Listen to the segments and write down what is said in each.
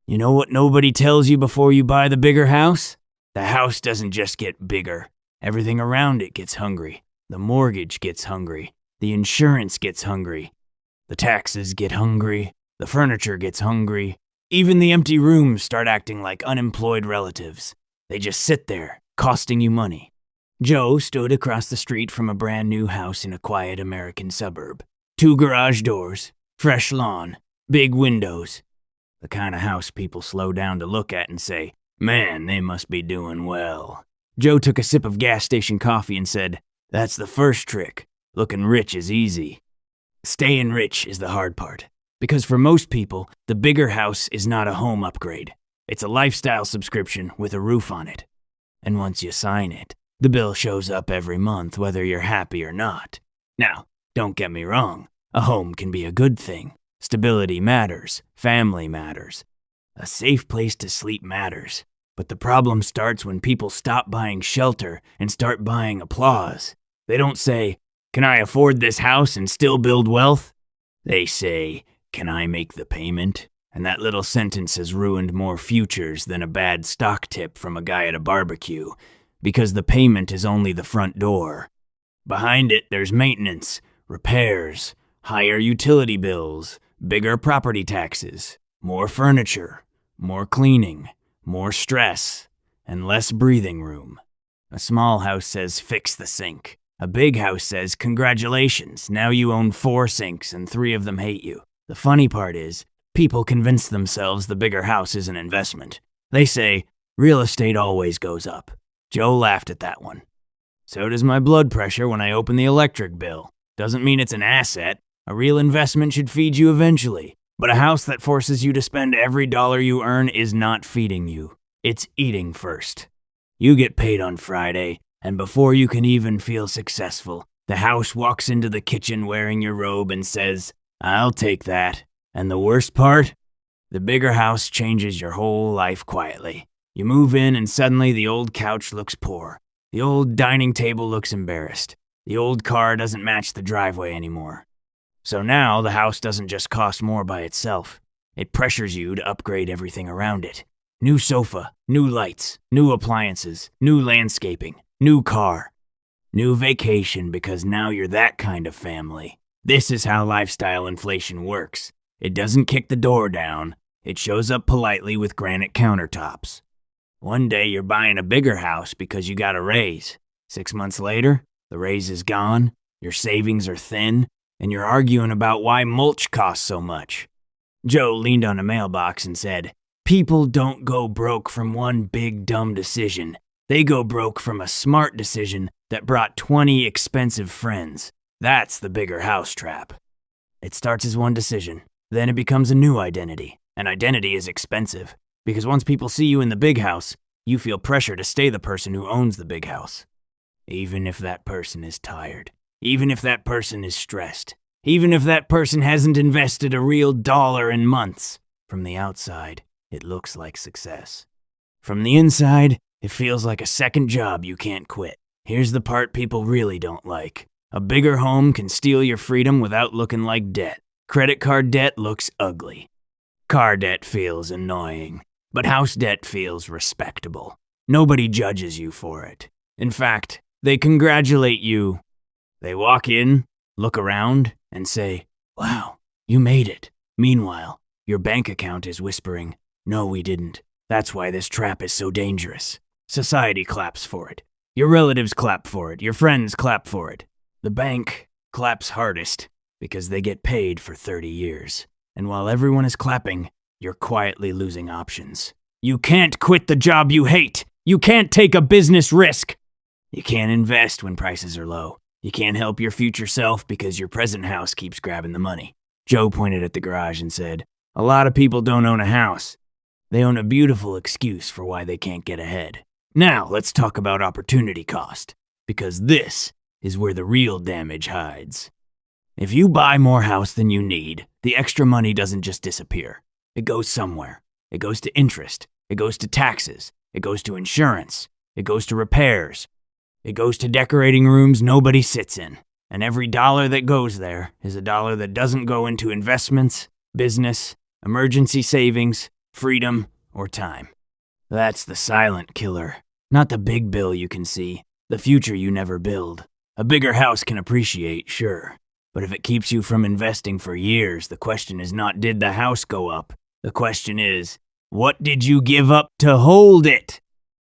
You know what nobody tells you before you buy the bigger house? The house doesn't just get bigger. Everything around it gets hungry. The mortgage gets hungry. The insurance gets hungry. The taxes get hungry. The furniture gets hungry. Even the empty rooms start acting like unemployed relatives. They just sit there, costing you money. Joe stood across the street from a brand new house in a quiet American suburb. 2 garage doors, fresh lawn, big windows. The kind of house people slow down to look at and say, "Man, they must be doing well." Joe took a sip of gas station coffee and said, "That's the first trick. Looking rich is easy. Staying rich is the hard part. Because for most people, the bigger house is not a home upgrade. It's a lifestyle subscription with a roof on it. And once you sign it, the bill shows up every month whether you're happy or not. Now, don't get me wrong. A home can be a good thing. Stability matters. Family matters. A safe place to sleep matters. But the problem starts when people stop buying shelter and start buying applause. They don't say, "Can I afford this house and still build wealth?" They say, "Can I make the payment?" And that little sentence has ruined more futures than a bad stock tip from a guy at a barbecue, because the payment is only the front door. Behind it, there's maintenance, repairs, higher utility bills, bigger property taxes, more furniture, more cleaning, more stress, and less breathing room. A small house says, "Fix the sink." A big house says, "Congratulations, now you own 4 sinks and 3 of them hate you." The funny part is, people convince themselves the bigger house is an investment. They say, "Real estate always goes up." Joe laughed at that one. "So does my blood pressure when I open the electric bill. Doesn't mean it's an asset. A real investment should feed you eventually. But a house that forces you to spend every dollar you earn is not feeding you. It's eating first. You get paid on Friday, and before you can even feel successful, the house walks into the kitchen wearing your robe and says, "I'll take that." And the worst part? The bigger house changes your whole life quietly. You move in and suddenly the old couch looks poor. The old dining table looks embarrassed. The old car doesn't match the driveway anymore. So now the house doesn't just cost more by itself. It pressures you to upgrade everything around it. New sofa, new lights, new appliances, new landscaping, new car, new vacation because now you're that kind of family. This is how lifestyle inflation works. It doesn't kick the door down. It shows up politely with granite countertops. One day you're buying a bigger house because you got a raise. 6 months later, the raise is gone, your savings are thin, and you're arguing about why mulch costs so much. Joe leaned on a mailbox and said, "People don't go broke from one big dumb decision. They go broke from a smart decision that brought 20 expensive friends. That's the bigger house trap." It starts as one decision, then it becomes a new identity. And identity is expensive, because once people see you in the big house, you feel pressure to stay the person who owns the big house. Even if that person is tired. Even if that person is stressed. Even if that person hasn't invested a real dollar in months. From the outside, it looks like success. From the inside, it feels like a second job you can't quit. Here's the part people really don't like. A bigger home can steal your freedom without looking like debt. Credit card debt looks ugly. Car debt feels annoying. But house debt feels respectable. Nobody judges you for it. In fact, they congratulate you. They walk in, look around, and say, "Wow, you made it." Meanwhile, your bank account is whispering, "No, we didn't. That's why this trap is so dangerous." Society claps for it. Your relatives clap for it. Your friends clap for it. The bank claps hardest because they get paid for 30 years. And while everyone is clapping, you're quietly losing options. You can't quit the job you hate. You can't take a business risk. You can't invest when prices are low. You can't help your future self because your present house keeps grabbing the money. Joe pointed at the garage and said, "A lot of people don't own a house. They own a beautiful excuse for why they can't get ahead." Now let's talk about opportunity cost, because this is where the real damage hides. If you buy more house than you need, the extra money doesn't just disappear. It goes somewhere. It goes to interest. It goes to taxes. It goes to insurance. It goes to repairs. It goes to decorating rooms nobody sits in. And every dollar that goes there is a dollar that doesn't go into investments, business, emergency savings, freedom or time. That's the silent killer, not the big bill you can see, the future you never build. A bigger house can appreciate, sure, but if it keeps you from investing for years, the question is not did the house go up? The question is, what did you give up to hold it?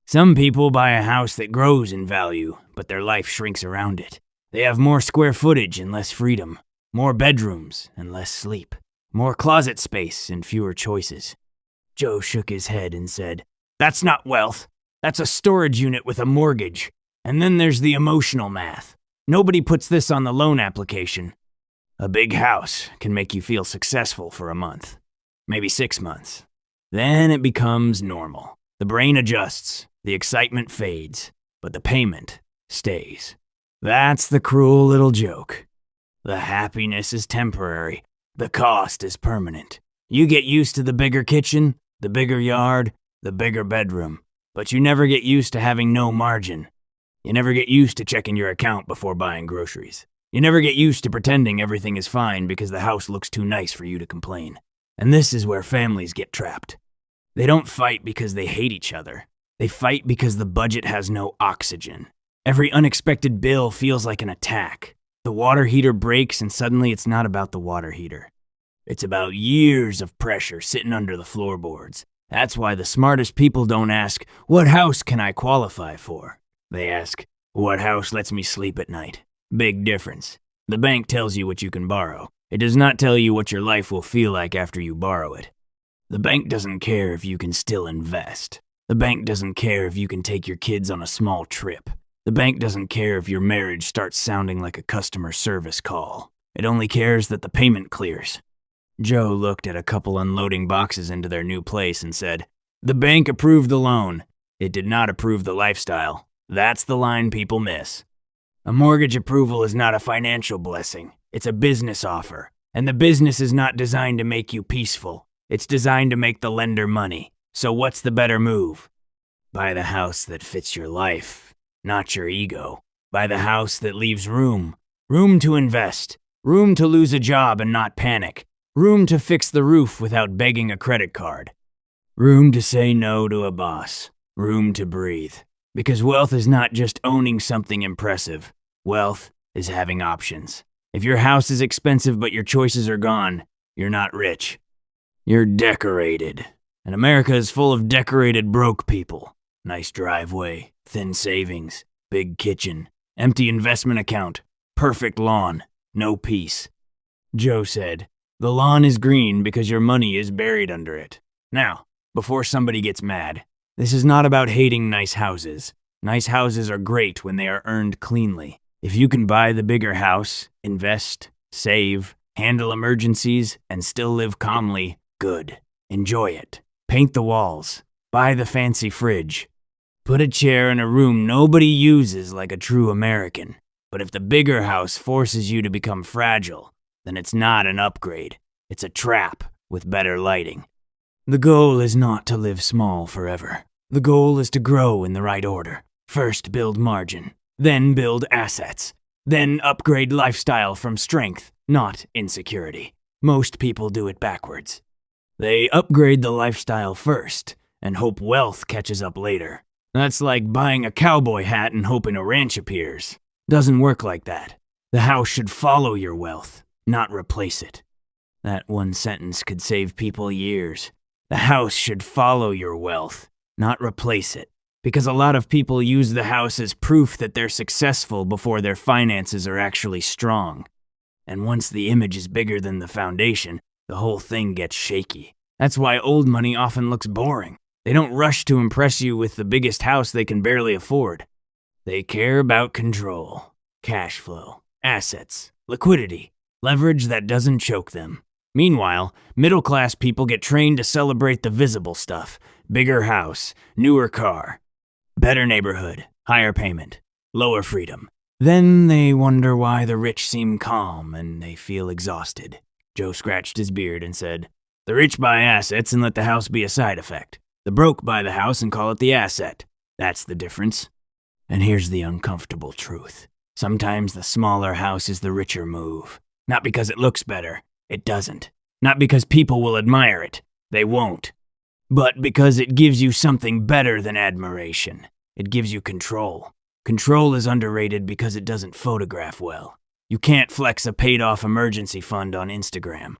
Some people buy a house that grows in value, but their life shrinks around it. They have more square footage and less freedom, more bedrooms and less sleep, more closet space and fewer choices. Joe shook his head and said, "That's not wealth. That's a storage unit with a mortgage. And then there's the emotional math. Nobody puts this on the loan application. A big house can make you feel successful for a month, maybe 6 months. Then it becomes normal. The brain adjusts, the excitement fades, but the payment stays. That's the cruel little joke. The happiness is temporary. The cost is permanent. You get used to the bigger kitchen, the bigger yard, the bigger bedroom, but you never get used to having no margin. You never get used to checking your account before buying groceries. You never get used to pretending everything is fine because the house looks too nice for you to complain. And this is where families get trapped. They don't fight because they hate each other. They fight because the budget has no oxygen. Every unexpected bill feels like an attack. The water heater breaks and suddenly it's not about the water heater. It's about years of pressure sitting under the floorboards. That's why the smartest people don't ask, "What house can I qualify for?" They ask, "What house lets me sleep at night?" Big difference. The bank tells you what you can borrow. It does not tell you what your life will feel like after you borrow it. The bank doesn't care if you can still invest. The bank doesn't care if you can take your kids on a small trip. The bank doesn't care if your marriage starts sounding like a customer service call. It only cares that the payment clears. Joe looked at a couple unloading boxes into their new place and said, "The bank approved the loan. It did not approve the lifestyle. That's the line people miss. A mortgage approval is not a financial blessing. It's a business offer. And the business is not designed to make you peaceful. It's designed to make the lender money. So what's the better move? Buy the house that fits your life, not your ego. Buy the house that leaves room. Room to invest. Room to lose a job and not panic. Room to fix the roof without begging a credit card. Room to say no to a boss. Room to breathe. Because wealth is not just owning something impressive. Wealth is having options. If your house is expensive but your choices are gone, you're not rich. You're decorated. And America is full of decorated broke people. Nice driveway, thin savings, big kitchen, empty investment account, perfect lawn, no peace. Joe said, "The lawn is green because your money is buried under it." Now, before somebody gets mad, this is not about hating nice houses. Nice houses are great when they are earned cleanly. If you can buy the bigger house, invest, save, handle emergencies, and still live calmly, good. Enjoy it. Paint the walls. Buy the fancy fridge. Put a chair in a room nobody uses like a true American. But if the bigger house forces you to become fragile, then it's not an upgrade. It's a trap with better lighting. The goal is not to live small forever. The goal is to grow in the right order. First build margin, then build assets, then upgrade lifestyle from strength, not insecurity. Most people do it backwards. They upgrade the lifestyle first and hope wealth catches up later. That's like buying a cowboy hat and hoping a ranch appears. Doesn't work like that. The house should follow your wealth, not replace it. That one sentence could save people years. The house should follow your wealth, not replace it. Because a lot of people use the house as proof that they're successful before their finances are actually strong. And once the image is bigger than the foundation, the whole thing gets shaky. That's why old money often looks boring. They don't rush to impress you with the biggest house they can barely afford. They care about control, cash flow, assets, liquidity, leverage that doesn't choke them. Meanwhile, middle-class people get trained to celebrate the visible stuff. Bigger house, newer car, better neighborhood, higher payment, lower freedom. Then they wonder why the rich seem calm and they feel exhausted. Joe scratched his beard and said, "The rich buy assets and let the house be a side effect. The broke buy the house and call it the asset. That's the difference." And here's the uncomfortable truth. Sometimes the smaller house is the richer move. Not because it looks better. It doesn't. Not because people will admire it. They won't. but because it gives you something better than admiration. It gives you control. Control is underrated because it doesn't photograph well. You can't flex a paid-off emergency fund on Instagram.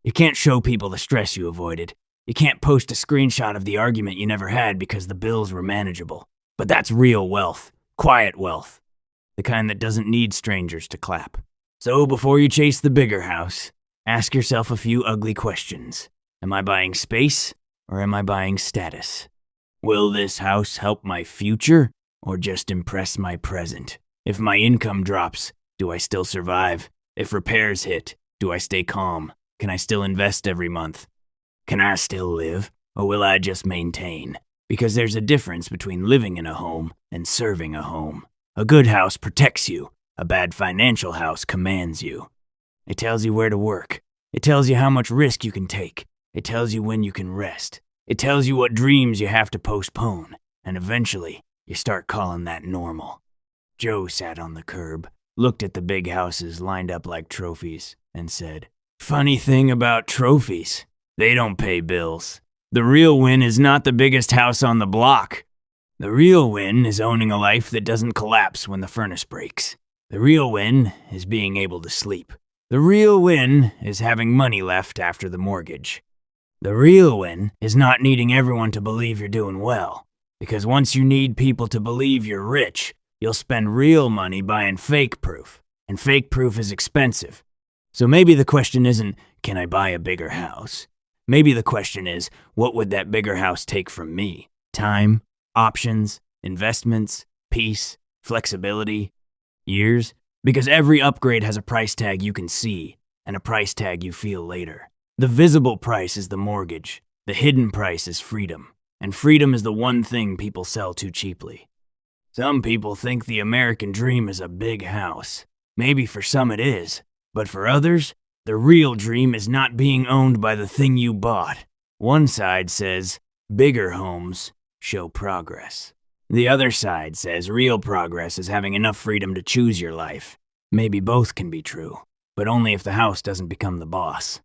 You can't show people the stress you avoided. You can't post a screenshot of the argument you never had because the bills were manageable. But that's real wealth. Quiet wealth. The kind that doesn't need strangers to clap. So before you chase the bigger house, ask yourself a few ugly questions. Am I buying space or am I buying status? Will this house help my future or just impress my present? If my income drops, do I still survive? If repairs hit, do I stay calm? Can I still invest every month? Can I still live, or will I just maintain? Because there's a difference between living in a home and serving a home. A good house protects you. A bad financial house commands you. It tells you where to work. It tells you how much risk you can take. It tells you when you can rest. It tells you what dreams you have to postpone. And eventually, you start calling that normal. Joe sat on the curb, looked at the big houses lined up like trophies, and said, "Funny thing about trophies, they don't pay bills. The real win is not the biggest house on the block. The real win is owning a life that doesn't collapse when the furnace breaks. The real win is being able to sleep. The real win is having money left after the mortgage. The real win is not needing everyone to believe you're doing well. Because once you need people to believe you're rich, you'll spend real money buying fake proof. And fake proof is expensive. So maybe the question isn't, can I buy a bigger house? Maybe the question is, what would that bigger house take from me? Time, options, investments, peace, flexibility, years? Because every upgrade has a price tag you can see, and a price tag you feel later. The visible price is the mortgage. The hidden price is freedom. And freedom is the one thing people sell too cheaply. Some people think the American dream is a big house. Maybe for some it is. But for others, the real dream is not being owned by the thing you bought. One side says, bigger homes show progress. The other side says real progress is having enough freedom to choose your life. Maybe both can be true, but only if the house doesn't become the boss.